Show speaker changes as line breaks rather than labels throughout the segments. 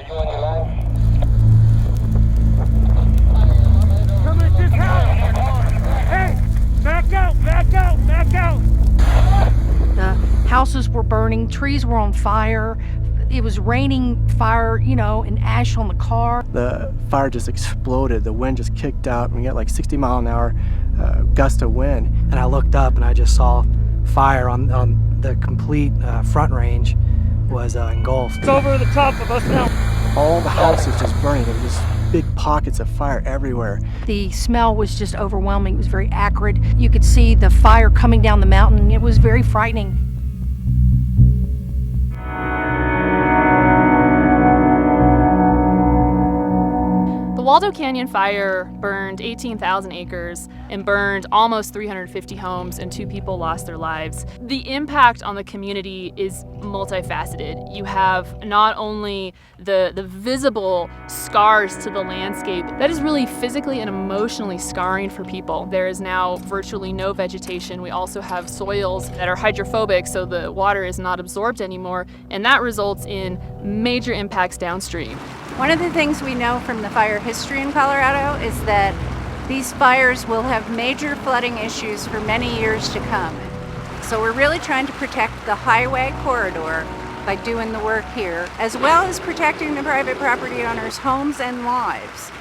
Are you on your line?
Come at this house! Hey! Back out! Back out! Back out!
The houses were burning, trees were on fire. It was raining fire, and ash on the car.
The fire just exploded. The wind just kicked out, and we got like 60-mile-an-hour gust of wind.
And I looked up and I just saw fire on the complete front range was engulfed.
It's over the top of us now.
All the houses just burning. There were just big pockets of fire everywhere.
The smell was just overwhelming. It was very acrid. You could see the fire coming down the mountain. It was very frightening.
The Waldo Canyon fire burned 18,000 acres and burned almost 350 homes, and 2 people lost their lives. The impact on the community is multifaceted. You have not only the visible scars to the landscape, that is really physically and emotionally scarring for people. There is now virtually no vegetation. We also have soils that are hydrophobic, so the water is not absorbed anymore, and that results in major impacts downstream.
One of the things we know from the fire history in Colorado is that these fires will have major flooding issues for many years to come. So we're really trying to protect the highway corridor by doing the work here, as well as protecting the private property owners' homes and lives.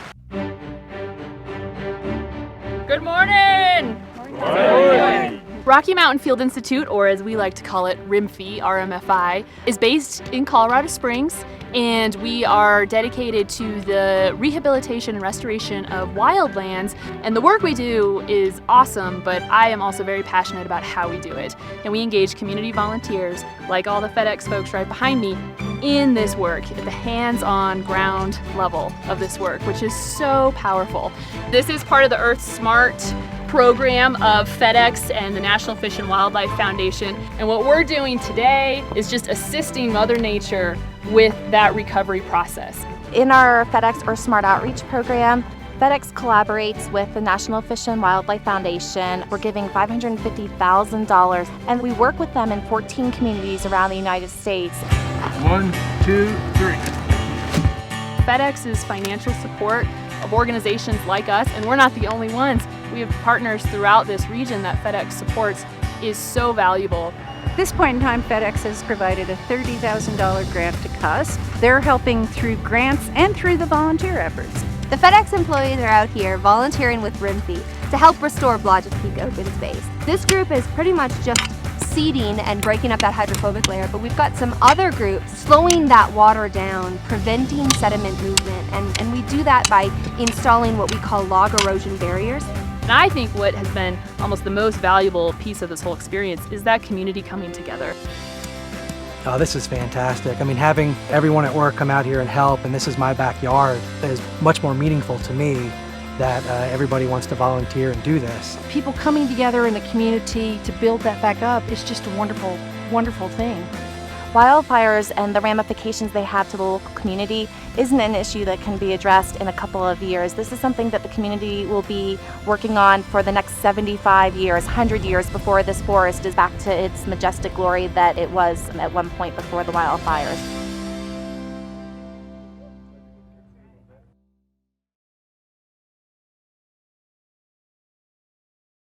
Good morning!
Good morning.
Rocky Mountain Field Institute, or as we like to call it, RMFI, is based in Colorado Springs, and we are dedicated to the rehabilitation and restoration of wildlands. And the work we do is awesome, but I am also very passionate about how we do it. And we engage community volunteers, like all the FedEx folks right behind me, in this work at the hands-on ground level of this work, which is so powerful. This is part of the Earth Smart program of FedEx and the National Fish and Wildlife Foundation. And what we're doing today is just assisting Mother Nature with that recovery process.
In our FedEx Earth Smart Outreach program, FedEx collaborates with the National Fish and Wildlife Foundation. We're giving $550,000, and we work with them in 14 communities around the United States.
1, 2, 3.
FedEx's financial support of organizations like us, and we're not the only ones. We have partners throughout this region that FedEx supports, is so valuable.
At this point in time, FedEx has provided a $30,000 grant to CUSP. They're helping through grants and through the volunteer efforts.
The FedEx employees are out here volunteering with RMFI to help restore Blodgett Peak open space. This group is pretty much just seeding and breaking up that hydrophobic layer, but we've got some other groups slowing that water down, preventing sediment movement, and we do that by installing what we call log erosion barriers.
And I think what has been almost the most valuable piece of this whole experience is that community coming together.
Oh, this is fantastic. I mean, having everyone at work come out here and help, and this is my backyard, is much more meaningful to me that everybody wants to volunteer and do this.
People coming together in the community to build that back up is just a wonderful, wonderful thing.
Wildfires and the ramifications they have to the local community isn't an issue that can be addressed in a couple of years. This is something that the community will be working on for the next 75 years, 100 years before this forest is back to its majestic glory that it was at one point before the wildfires.